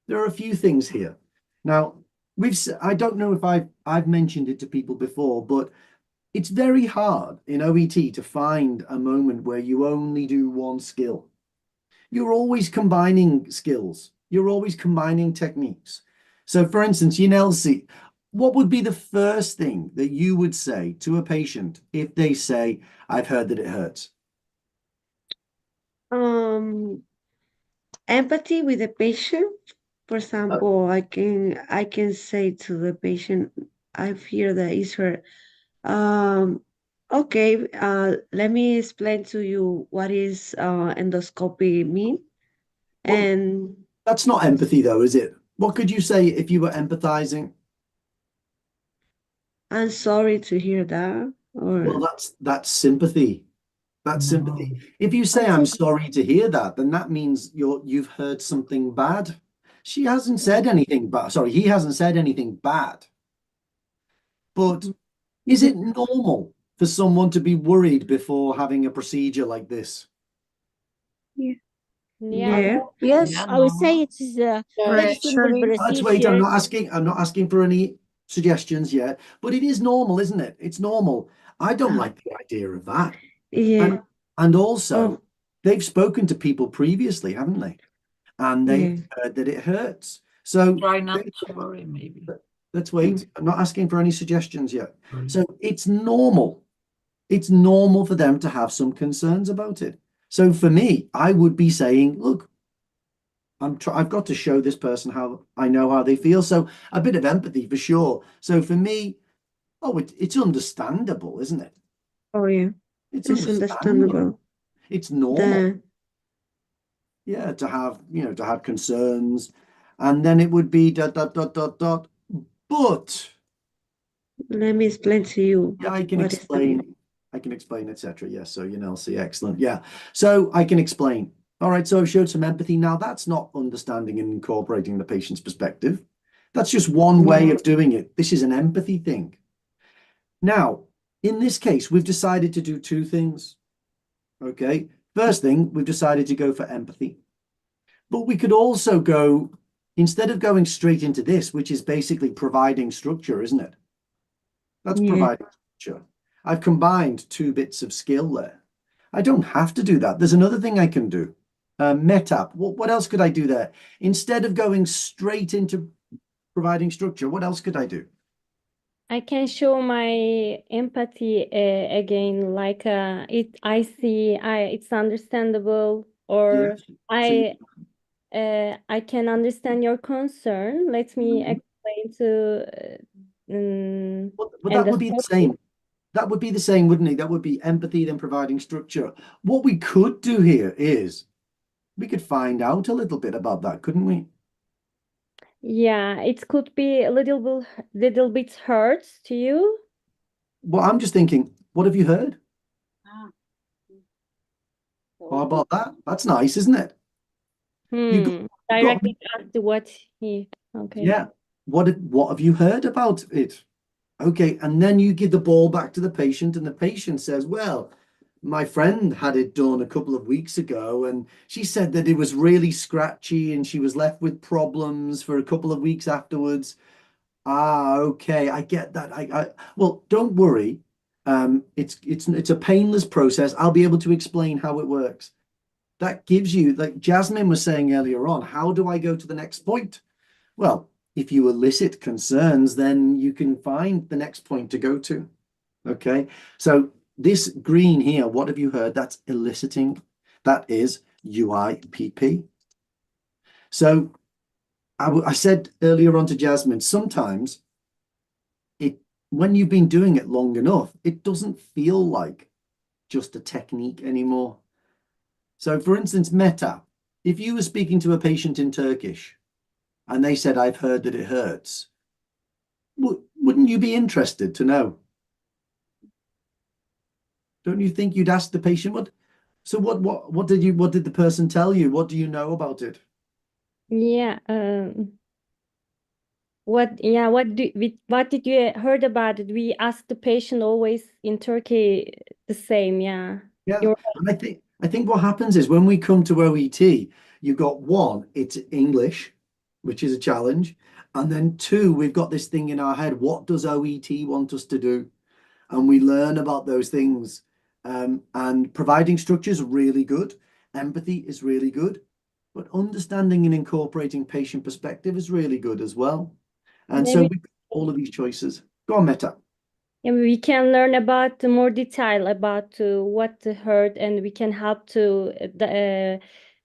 There are a few things here. Now, I don't know if I've mentioned it to people before, but it's very hard in OET to find a moment where you only do one skill. You're always combining skills. You're always combining techniques. So, for instance, Elsie, what would be the first thing that you would say to a patient if they say, I've heard that it hurts? Um, Empathy with the patient. For Uh, example, I can say to the patient, I fear that it's her. Um, okay, let me explain to you what is endoscopy mean. well, And that's not empathy, though, is it? What could you say if you were empathizing? I'm sorry to hear that. Well, Or that's sympathy. That's sympathy. If you say I'm sorry to hear that, then that means you've heard something bad. She hasn't said anything bad. Sorry, he hasn't said anything bad. But is it normal for someone to be worried before having a procedure like this? Yeah, yeah, yes, I would say it is a very simple Actually, Let's wait. procedure. I'm not asking for any suggestions yet, but it is normal, isn't it? It's normal. I don't like the idea of that. yeah, And and also, oh, they've spoken to people previously, haven't they? And they've yeah, heard that it hurts. So try not to worry, maybe. let's wait. I'm not asking for any suggestions yet. So it's normal. It's normal for them to have some concerns about it. So for me, I would be saying, look, I've got to show this person how I know how they feel. So a bit of empathy for sure. So for me, it's understandable, isn't it? oh yeah, It's it's understandable. understandable. It's normal. The Yeah, to have concerns. And then it would be dot dot dot dot dot. But Let me explain to you yeah, what is the I can explain, etc. Yes, so see, excellent. Yeah. So I can explain. All right, so I've showed some empathy. Now that's not understanding and incorporating the patient's perspective. That's just one way yeah, of doing it. This is an empathy thing. Now, in this case, we've decided to do two things. Okay. First thing, we've decided to go for empathy. But we could also go, instead of going straight into this, which is basically providing structure, isn't it? That's yeah. providing structure. I've combined two bits of skill there. I don't have to do that. There's another thing I can do. Metap. What else could I do there? Instead of going straight into providing structure, what else could I do? I can show my empathy again, like I see, it's understandable, Yeah. or So I can understand your concern. Let me explain to but and that the would be the same. That would be the same, wouldn't it? That would be empathy, then providing structure. What we could do here is we could find out a little bit about that, couldn't we? yeah, it could be a little bit hurt to you. Well, I'm just thinking, what have you heard? Ah, How oh. about that? That's nice, isn't it? You've got Directly asked what he. Okay. yeah. What have you heard about it? Okay, and then you give the ball back to the patient, and the patient says, "Well, my friend had it done a couple of weeks ago, and she said that it was really scratchy, and she was left with problems for a couple of weeks afterwards." Ah, okay, I get that. Well, don't worry. It's a painless process. I'll be able to explain how it works. That gives you, like Jasmine was saying earlier on, how do I go to the next point? Well, if you elicit concerns, then you can find the next point to go to. Okay. So this green here, what have you heard? That's eliciting. That is UIPP. So I said earlier on to Jasmine, sometimes it when you've been doing it long enough, it doesn't feel like just a technique anymore. So for instance, Meta, if you were speaking to a patient in Turkish and they said, I've heard that it hurts, wouldn't you be interested to know? Don't you think you'd ask the patient what? So what did the person tell you? What do you know about it? Yeah. What did you heard about it? We ask the patient always in Turkey the same. Yeah. Yeah, You're and I think what happens is when we come to OET, you've got one, it's English, which is a challenge. And then two, we've got this thing in our head. What does OET want us to do? And we learn about those things. And providing structure is really good. Empathy is really good. But understanding and incorporating patient perspective is really good as well. And so Maybe we've got all of these choices. Go on, Meta. yeah, we can learn about more detail about what hurt, and we can help to the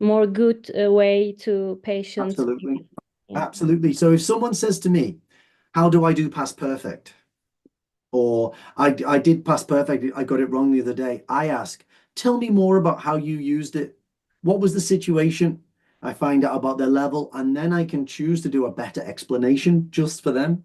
more good way to patients. Absolutely. Yeah. Absolutely. So if someone says to me, how do I do past perfect? Or I did past perfect, I got it wrong the other day. I ask, tell me more about how you used it. What was the situation? I find out about their level, and then I can choose to do a better explanation just for them.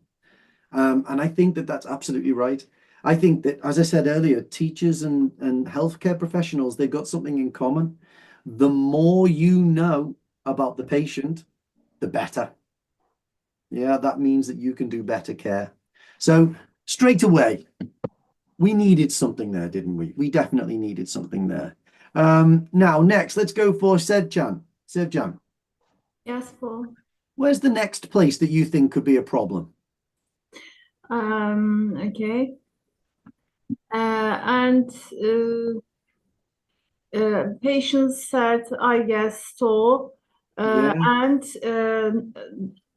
And I think that that's absolutely right. I think that, as I said earlier, teachers and healthcare professionals, they've got something in common. The more you know about the patient, the better. Yeah, that means that you can do better care. So straight away, we needed something there, didn't we? We definitely needed something there. Now, next, let's go for Sevcan. Sevcan, Yes, Paul. where's the next place that you think could be a problem? Okay. And patients said, I guess so. Yeah. And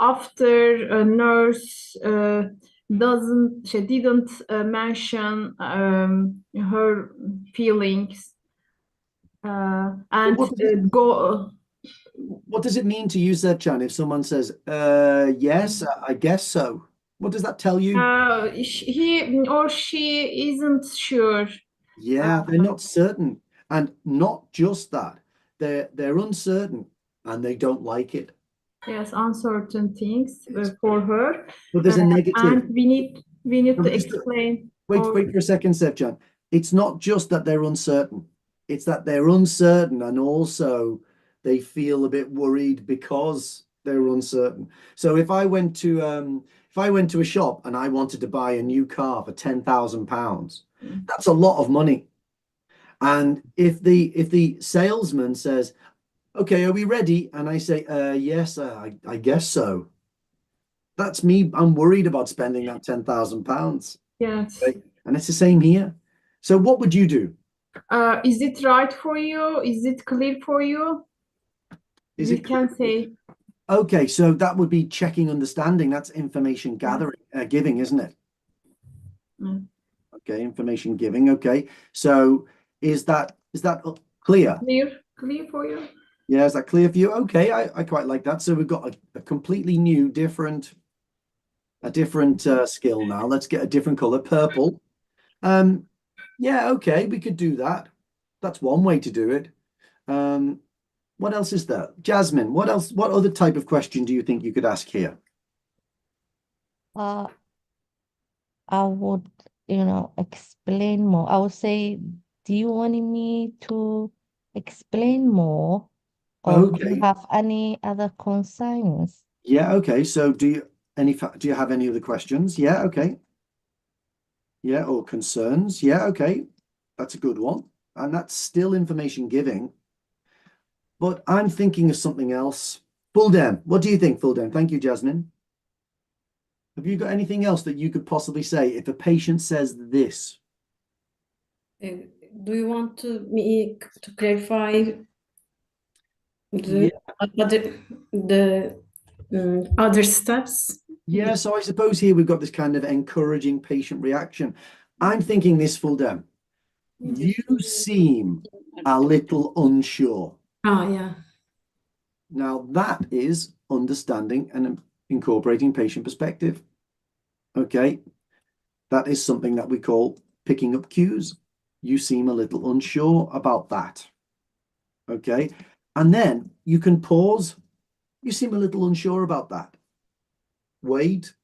after a nurse she didn't mention her feelings and What does it mean to you, Sevcan, if someone says, yes, I guess so? What does that tell you? he or she isn't sure. Yeah, they're not certain. And not just that, they're uncertain and they don't like it. Yes, uncertain things for her. But there's a negative. And we need No, to but just explain. wait for a second, Sevcan. It's not just that they're uncertain. It's that they're uncertain and also they feel a bit worried because they're uncertain. So if I went to a shop and I wanted to buy a new car for £10,000, that's a lot of money. And if the salesman says, "Okay, are we ready?" and I say, "Yes, I guess so," that's me. I'm worried about spending that £10,000. Yes. Okay? And it's the same here. So what would you do? Is it right for you? Is it clear for you? Is We it can clear? say. Okay, so that would be checking understanding. That's information gathering, giving, isn't it? Mm. Okay, information giving. Okay, so is that clear? Clear for you? Yeah, is that clear for you? Okay, I quite like that. So we've got a completely new, different skill now. Let's get a different color, purple. Yeah, okay, we could do that. That's one way to do it. What else is there? Jasmine, what else? What other type of question do you think you could ask here? I would, explain more. I would say, do you want me to explain more, or do you Okay. have any other concerns? Yeah, okay. So do you have any other questions? Yeah, okay. Yeah, or concerns? Yeah, okay. That's a good one. And that's still information giving. But I'm thinking of something else. Fuldem, what do you think, Fuldem? Thank you, Jasmine. Have you got anything else that you could possibly say if a patient says this? Do you want me to clarify Yeah. the other steps? Yeah, so I suppose here we've got this kind of encouraging patient reaction. I'm thinking this, Fuldem. You seem a little unsure. Yeah. Now that is understanding and incorporating patient perspective. Okay, that is something that we call picking up cues. You seem a little unsure about that. Okay, and then you can pause. You seem a little unsure about that. Wait.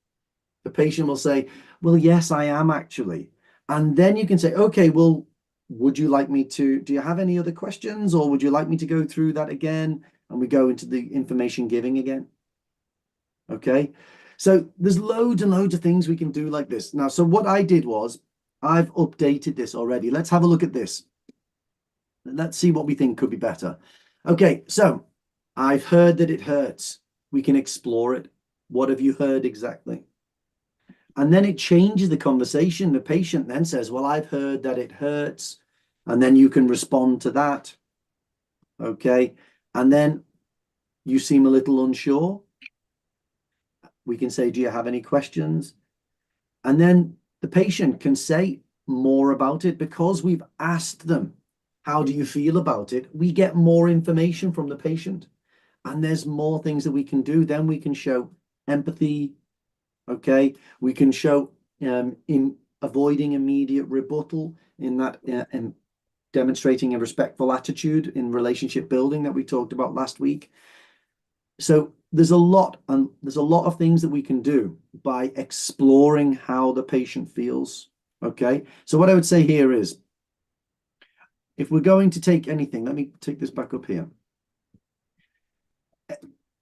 The patient will say, "Well, yes, I am actually." And then you can say, "Okay, well, would you like me to, do you have any other questions, or would you like me to go through that again?" And we go into the information giving again. Okay, so there's loads and loads of things we can do like this. Now, so what I did was I've updated this already. Let's have a look at this. Let's see what we think could be better. Okay, so I've heard that it hurts. we can explore it. What have you heard exactly? And then it changes the conversation. The patient then says, well, I've heard that it hurts. And then you can respond to that. Okay. And then you seem a little unsure. We can say, do you have any questions? And then the patient can say more about it because we've asked them, how do you feel about it? We get more information from the patient. And there's more things that we can do. Then we can show empathy. Okay, we can show in avoiding immediate rebuttal, in that and demonstrating a respectful attitude in relationship building that we talked about last week. So there's a lot of things that we can do by exploring how the patient feels. Okay, so what I would say here is, if we're going to take anything, let me take this back up here.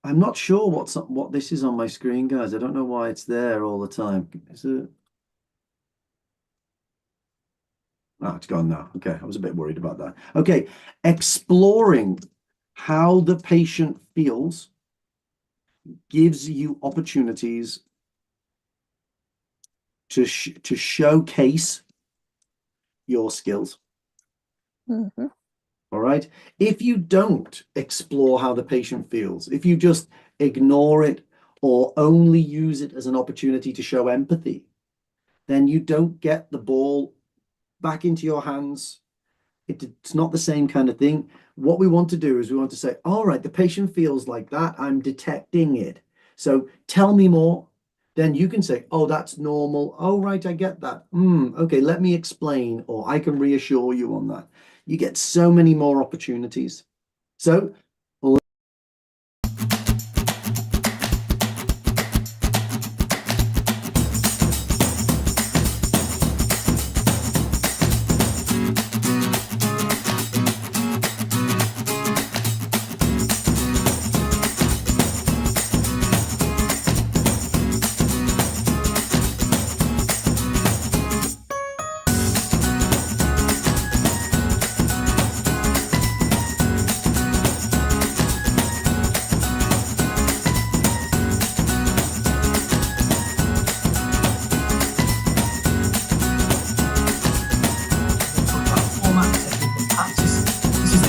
I'm not sure what this is on my screen, guys. I don't know why it's there all the time. Is it? Oh, it's gone now. Okay, I was a bit worried about that. Okay, exploring how the patient feels gives you opportunities to showcase your skills. Mm-hmm. All right. If you don't explore how the patient feels, if you just ignore it or only use it as an opportunity to show empathy, then you don't get the ball back into your hands. It's not the same kind of thing. What we want to do is we want to say, all right, the patient feels like that. I'm detecting it. So tell me more. Then you can say, oh, that's normal. Oh, right, I get that. Okay, let me explain, or I can reassure you on that. You get so many more opportunities. So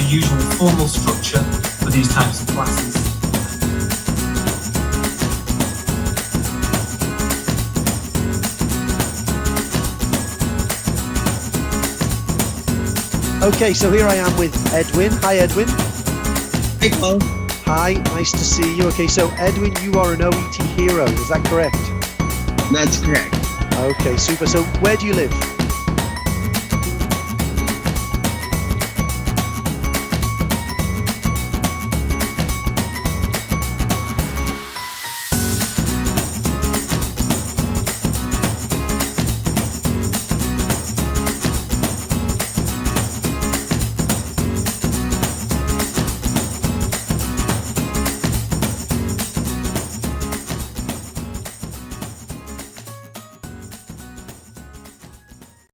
usual formal structure for these types of classes. okay, so here I am with Edwin. Hi, Edwin. Hey, Paul. Hi, nice to see you. Okay, so Edwin, you are an OET hero, is that correct? That's correct. Okay, super. So where do you live?